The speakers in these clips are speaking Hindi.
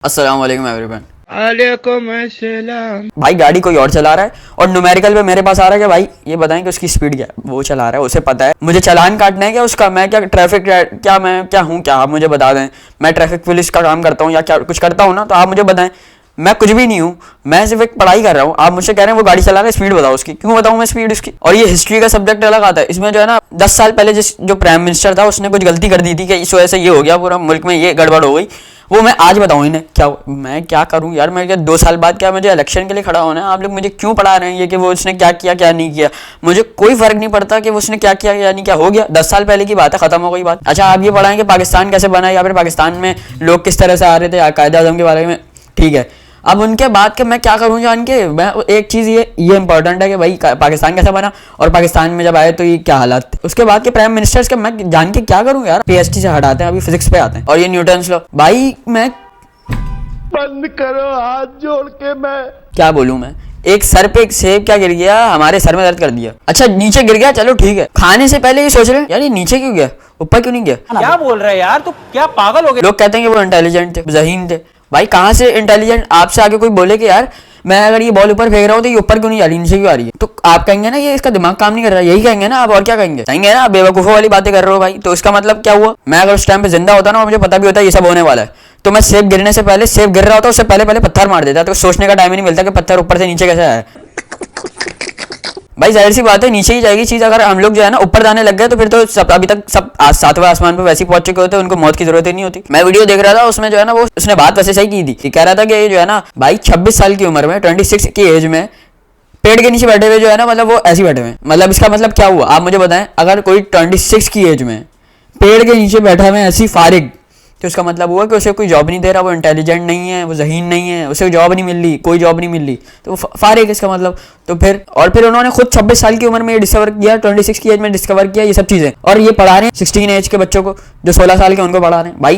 अस्सलाम वालेकुम एवरीवन। वालेकुम अस्सलाम। भाई गाड़ी कोई और चला रहा है और न्यूमेरिकल पे मेरे पास आ रहा है कि भाई ये बताएं कि उसकी स्पीड क्या है। वो चला रहा है, उसे पता है मुझे चालान काटना है क्या उसका, मैं क्या ट्रैफिक क्या मैं क्या हूँ, क्या आप मुझे बता दें। मैं ट्रैफिक पुलिस का काम करता हूँ या क्या कुछ करता हूँ ना, तो आप मुझे बताएं। मैं कुछ भी नहीं हूँ, मैं सिर्फ एक पढ़ाई कर रहा हूँ। आप मुझसे कह रहे हैं वो गाड़ी चला रहा है, स्पीड बताओ उसकी। क्यों बताऊँ मैं स्पीड उसकी? और ये हिस्ट्री का सब्जेक्ट अलग आता है। इसमें जो है ना 10 साल पहले जो प्राइम मिनिस्टर था उसने कुछ गलती कर दी थी कि इस वजह से ये हो गया, पूरा मुल्क में ये गड़बड़ हो गई। वो मैं आज बताऊँ इन्हें क्या मैं क्या करूँ यार। मैं क्या 2 साल बाद क्या मुझे इलेक्शन के लिए खड़ा होना है? आप लोग मुझे क्यों पढ़ा रहे हैं ये कि वो उसने क्या किया क्या नहीं किया? मुझे कोई फर्क नहीं पड़ता कि उसने क्या किया क्या नहीं किया। हो गया 10 साल पहले की बात है, खत्म हो गई बात। अच्छा आप ये पढ़ाएं कि पाकिस्तान कैसे बना या फिर पाकिस्तान में लोग किस तरह से आ रहे थे, कायदे आज़म के बारे में, ठीक है। अब उनके बाद के मैं क्या करूं जान के? मैं एक चीज़ ये इंपॉर्टेंट है कि भाई पाकिस्तान कैसा बना और पाकिस्तान में जब आए तो ये क्या हालात थे। उसके बाद के प्राइम मिनिस्टर्स के मैं जान के क्या करूं यार। पीएचडी से हटाते हैं, अभी फिजिक्स पे आते हैं। और ये न्यूटन्स लॉ, भाई मैं बंद करो हाथ जोड़ के। मैं क्या बोलूं मैं। एक सर पे एक सेब क्या गिर गया, हमारे सर में दर्द कर दिया। अच्छा नीचे गिर गया, चलो ठीक है। खाने से पहले ये सोच रहे हैं यार ये नीचे क्यों गया, ऊपर क्यों नहीं गया। क्या बोल रहे हैं यार, तू क्या पागल हो गया? लोग कहते हैं कि वो इंटेलिजेंट थे, ज़हीन थे। भाई कहाँ से इंटेलिजेंट? आपसे आगे कोई बोले कि यार मैं अगर ये बॉल ऊपर फेंक रहा हूँ तो ये ऊपर क्यों नहीं आ रही, नीचे क्यों आ रही है, तो आप कहेंगे ना ये इसका दिमाग काम नहीं कर रहा। यही कहेंगे ना आप, और क्या कहेंगे? कहेंगे ना आप बेवकूफ़ों वाली बातें कर रहे हो भाई। तो इसका मतलब क्या हुआ? मैं अगर उस टाइम पे जिंदा होता ना और मुझे पता भी होता ये सब होने वाला है, तो मैं सेब गिरने से पहले, सेब गिर रहा होता उससे पहले पहले पत्थर मार देता। तो सोचने का टाइम ही नहीं मिलता कि पत्थर ऊपर से नीचे कैसे आया। भाई जाहिर सी बात है नीचे ही जाएगी चीज़। अगर हम लोग जो है ना ऊपर जाने लग गए तो फिर तो सब अभी तक सब 7वें आसमान पे वैसे ही पहुंच चुके होते हैं, उनको मौत की जरूरत ही नहीं होती। मैं वीडियो देख रहा था, उसमें जो है ना वो उसने बात वैसे सही की थी। कह रहा था कि ये जो है ना भाई 26 साल की उम्र में, 26 की एज में पेड़ के नीचे बैठे हुए जो है ना, मतलब वो ऐसे बैठे हुए। मतलब इसका मतलब क्या हुआ आप मुझे बताएं। अगर कोई 26 की एज में पेड़ के नीचे बैठा हुआ है ऐसी फारिग, तो इसका मतलब हुआ कि उसे कोई जॉब नहीं दे रहा, वो इंटेलिजेंट नहीं है, वो ज़हीन नहीं है, उसे जॉब नहीं मिल रही, कोई जॉब नहीं मिल रही, तो वो फारिग इसका मतलब। तो फिर और फिर उन्होंने खुद 26 साल की उम्र में ये डिस्कवर किया, 26 की एज में डिस्कवर किया ये सब चीज़ें, और ये पढ़ा रहे हैं 16 एज के बच्चों को, जो 16 साल के उनको पढ़ा रहे हैं। भाई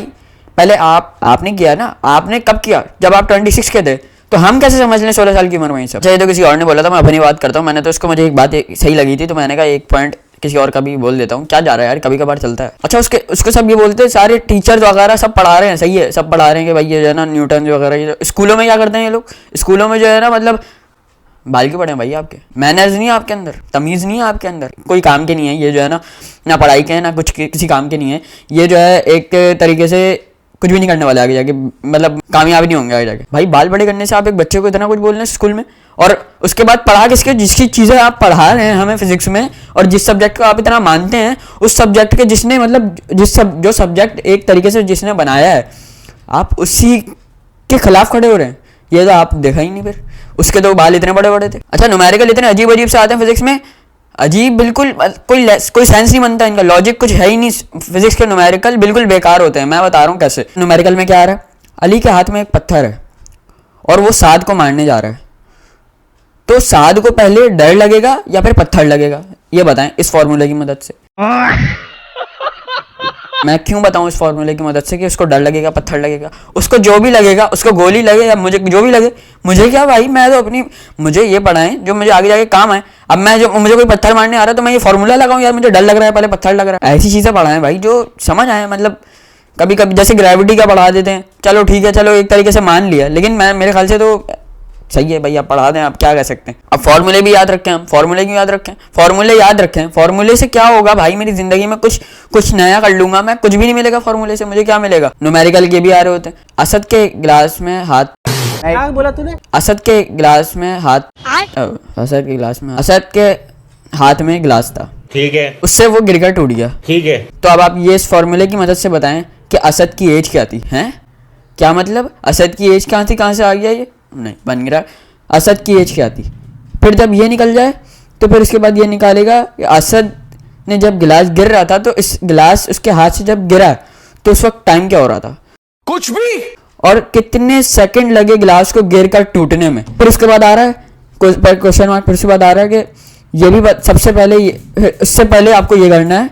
पहले आपने किया ना, आपने कब किया? जब आप 26 के थे। तो हम कैसे समझ लें 16 साल की उम्र में ये सब? चाहिए तो किसी और ने बोला था, मैं अपनी बात करता हूँ। मैंने तो इसको, मुझे एक बात सही लगी थी तो मैंने कहा एक पॉइंट किसी और का भी बोल देता हूँ। क्या जा रहा है यार, कभी कभार चलता है। अच्छा उसको सब ये बोलते हैं, सारे टीचर्स वगैरह सब पढ़ा रहे हैं, सही है, सब पढ़ा रहे हैं कि भाई ये जो है ना न्यूटन वगैरह, ये स्कूलों में क्या करते हैं ये लोग? स्कूलों में जो है ना मतलब बाल क्यों पड़े हैं भाई आपके? मैनर्स नहीं है आपके अंदर, तमीज़ नहीं है आपके अंदर, कोई काम के नहीं है ये जो है ना पढ़ाई के हैं ना कुछ किसी काम के नहीं है। ये जो है एक तरीके से कुछ भी नहीं करने वाले आगे जाके, मतलब कामयाब नहीं होंगे आगे जाके। भाई बाल बड़े करने से आप एक बच्चे को इतना कुछ बोल रहे हैं स्कूल में, और उसके बाद पढ़ा किसके? जिसकी चीज़ें आप पढ़ा रहे हैं हमें फिजिक्स में, और जिस सब्जेक्ट को आप इतना मानते हैं, उस सब्जेक्ट के जिसने मतलब जो सब्जेक्ट एक तरीके से जिसने बनाया है, आप उसी के खिलाफ खड़े हो रहे हैं। ये तो आप देखा ही नहीं। फिर उसके तो बाल इतने बड़े बड़े थे। अच्छा न्यूमेरिकल इतने अजीब अजीब से आते हैं फिजिक्स में, अजीब बिल्कुल, कोई सेंस नहीं बनता इनका, लॉजिक कुछ है ही नहीं। फिजिक्स के न्यूमेरिकल बिल्कुल बेकार होते हैं। मैं बता रहा हूँ कैसे। न्यूमेरिकल में क्या आ रहा है? अली के हाथ में एक पत्थर है और वो साद को मारने जा रहा है, तो साद को पहले डर लगेगा या फिर पत्थर लगेगा? ये बताएं इस फॉर्मूले की मदद से। मैं क्यों बताऊं इस फॉर्मूले की मदद से कि उसको डर लगेगा, पत्थर लगेगा, उसको जो भी लगेगा, उसको गोली लगे या मुझे जो भी लगे, मुझे क्या भाई? मैं तो अपनी, मुझे ये पढ़ाएं जो मुझे आगे जाके काम है। अब मैं जो मुझे कोई पत्थर मारने आ रहा है तो मैं ये फॉर्मूला लगाऊं यार, मुझे डर लग रहा है पहले पत्थर लग रहा है। ऐसी चीज़ें पढ़ाएं भाई जो समझ आए। मतलब कभी कभी जैसे ग्रेविटी का पढ़ा देते हैं, चलो ठीक है, चलो एक तरीके से मान लिया, लेकिन मैं मेरे ख्याल से तो सही है भाई, आप पढ़ा दें, आप क्या कह सकते हैं। अब फॉर्मूले भी याद रखें, हम फॉर्मूले क्यों याद रखें? फॉर्मूले याद रखें, फॉर्मूले से क्या होगा भाई? मेरी जिंदगी में कुछ नया कर लूंगा मैं, कुछ भी नहीं मिलेगा फॉर्मूले से। मुझे क्या मिलेगा? न्यूमेरिकल के भी आ रहे होते हैं। असद के गिलास में हाथ, क्या बोला तूने? असद के गिलास में हाथ, असद के हाथ में गिलास था, ठीक है, उससे वो गिरकर टूट गया, ठीक है। तो अब आप ये इस फॉर्मूले की मदद से बताएं कि असद की एज क्या थी? हैं क्या मतलब? असद की एज कहाँ थी, कहाँ से आ गया ये? नहीं बन गया। असद की एज क्या थी? फिर जब ये निकल जाए तो फिर उसके बाद ये निकालेगा कि असद ने जब गिलास गिर रहा था तो इस गिलास उसके हाथ से जब गिरा तो उस वक्त टाइम क्या हो रहा था? कुछ भी। और कितने सेकंड लगे गिलास को गिर कर टूटने में? फिर उसके बाद आ रहा है क्वेश्चन मार्क। फिर उसके बाद आ रहा है कि ये भी सबसे पहले, इससे पहले आपको ये करना है।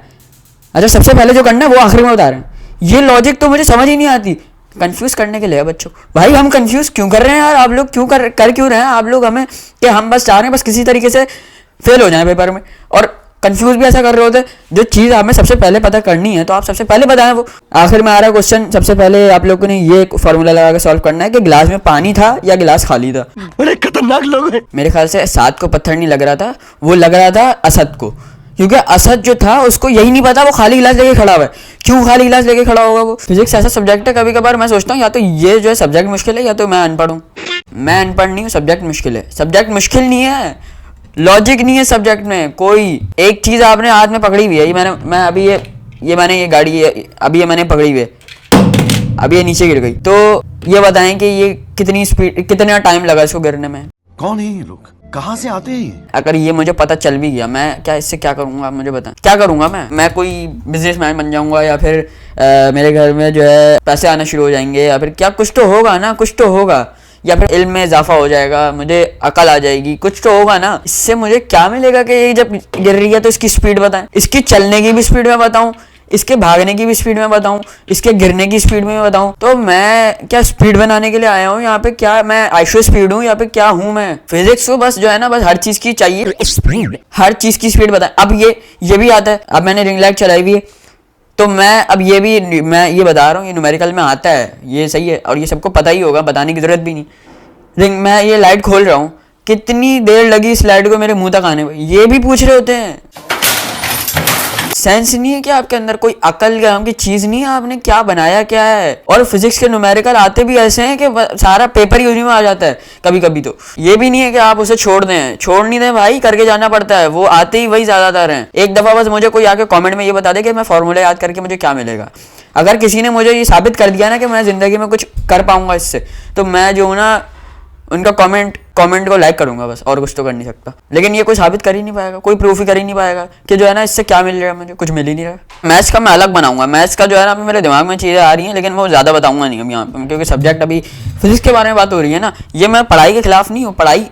अच्छा सबसे पहले जो करना है वो आखिरी में बता रहे हैं। ये लॉजिक तो मुझे समझ ही नहीं आती। कंफ्यूज करने के लिए बच्चों। भाई हम कंफ्यूज क्यों कर रहे हैं यार? आप लोग क्यों कर क्यों रहे हैं आप लोग हमें, कि हम बस चाह रहे हैं बस किसी तरीके से फेल हो जाए पेपर में। और कंफ्यूज भी ऐसा कर रहे होते। जो चीज़ हमें सबसे पहले पता करनी है तो आप सबसे पहले बताएं वो। आखिर में आ रहा क्वेश्चन, सबसे पहले आप लोगों ने ये फार्मूला लगा के सॉल्व करना है कि गिलास में पानी था या गिलास खाली था। बड़े खतरनाक लोग हैं। मेरे ख्याल से साद को पत्थर नहीं लग रहा था, वो लग रहा था असद को, क्योंकि असद जो था उसको यही नहीं पता वो खाली गिलास लेके खड़ा हुआ है। क्यों खाली गिलास लेके खड़ा होगा वो? फिजिक्स ऐसा सब्जेक्ट है, कभी कभार मैं सोचता हूँ या तो ये जो है सब्जेक्ट मुश्किल है या तो मैं अनपढ़ हूँ। मैं अनपढ़ नहीं हूँ, सब्जेक्ट मुश्किल है। सब्जेक्ट मुश्किल नहीं है, लॉजिक नहीं है सब्जेक्ट में। कोई एक चीज़ आपने हाथ में पकड़ी हुई है, मैं अभी ये गाड़ी अभी ये मैंने पकड़ी हुई है, अभी ये नीचे गिर गई, तो ये बताएं कि ये कितनी स्पीड, कितना टाइम लगा इसको गिरने में? कौन है ये लोग, कहाँ से आते हैं? अगर ये मुझे पता चल भी गया, मैं क्या इससे क्या करूंगा? आप मुझे बताएं, क्या करूंगा मैं कोई बिजनेसमैन बन जाऊंगा या फिर मेरे घर में जो है पैसे आना शुरू हो जाएंगे, या फिर क्या कुछ तो होगा ना, कुछ तो होगा, या फिर इल्म में इजाफा हो जाएगा, मुझे अकल आ जाएगी, कुछ तो होगा ना। इससे मुझे क्या मिलेगा कि ये जब गिर रही है तो इसकी स्पीड बताएं, इसकी चलने की भी स्पीड में बताऊं, इसके भागने की भी स्पीड में बताऊं, इसके गिरने की स्पीड में बताऊं। तो मैं क्या स्पीड बनाने के लिए आया हूं यहाँ पे? क्या मैं आइशो स्पीड हूँ यहाँ पे? क्या हूँ मैं? फिजिक्स को बस जो है ना, बस हर चीज की चाहिए स्पीड, हर चीज की स्पीड बताएं। अब ये भी आता है, अब मैंने रिंग लाइट चलाई हुई है तो मैं अब मैं ये बता रहा हूँ, ये न्यूमेरिकल में आता है, ये सही है और ये सबको पता ही होगा, बताने की जरूरत भी नहीं। मैं ये लाइट खोल रहा हूँ, कितनी देर लगी इस लाइट को मेरे मुंह तक आने में, ये भी पूछ रहे होते हैं। सेंस नहीं है क्या आपके अंदर? कोई अकल नाम की चीज नहीं है? आपने क्या बनाया क्या है? और फिजिक्स के न्यूमेरिकल आते भी ऐसे हैं कि सारा पेपर ही उन्हीं में आ जाता है कभी कभी। तो ये भी नहीं है कि आप उसे छोड़ नहीं दें भाई, करके जाना पड़ता है, वो आते ही वही ज्यादातर हैं। एक दफा बस मुझे कोई आके कमेंट में ये बता दे कि मैं फॉर्मूला याद करके मुझे क्या मिलेगा। अगर किसी ने मुझे ये साबित कर दिया ना कि मैं जिंदगी में कुछ कर पाऊंगा इससे, तो मैं जो ना उनका कमेंट को लाइक करूंगा बस, और कुछ तो कर नहीं सकता। लेकिन ये कोई साबित कर ही नहीं पाएगा, कोई प्रूफ ही कर ही नहीं पाएगा कि जो है ना इससे क्या मिल रहा है, मुझे कुछ मिल ही नहीं रहा। मैथ्स का मैं अलग बनाऊंगा, मैथ्स का जो है ना अभी मेरे दिमाग में चीज़ें आ रही हैं, लेकिन वो ज़्यादा बताऊंगा नहीं अभी यहाँ पे, क्योंकि सब्जेक्ट अभी फिजिक्स के बारे में बात हो रही है ना। ये मैं पढ़ाई के खिलाफ नहीं हूँ, पढ़ाई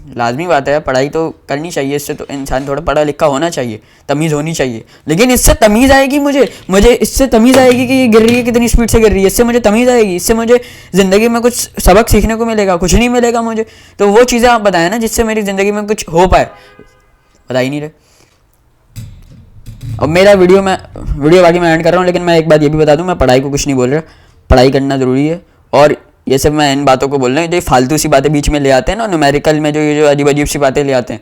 लाजमी बात है, पढ़ाई तो करनी चाहिए, इससे तो इंसान थोड़ा पढ़ा लिखा होना चाहिए, तमीज़ होनी चाहिए। लेकिन इससे तमीज़ आएगी मुझे इससे तमीज़ आएगी कि ये गिर रही है, कितनी स्पीड से गिर रही है, इससे मुझे तमीज़ आएगी, इससे मुझे ज़िंदगी में कुछ सबक सीखने को मिलेगा? कुछ नहीं मिलेगा मुझे। तो वो चीज़ें आप बताएं ना जिससे मेरी ज़िंदगी में कुछ हो पाए, बता ही नहीं रहे। अब मेरा वीडियो बाकी मैं एंड कर रहा हूँ, लेकिन मैं एक बात ये भी बता दूँ, मैं पढ़ाई को कुछ नहीं बोल रहा, पढ़ाई करना ज़रूरी है। और ये सब मैं इन बातों को बोल रहा हूँ जो फालतू सी बातें बीच में ले आते हैं ना न्यूमेरिकल में, जो ये जो अजीब सी बातें ले आते हैं,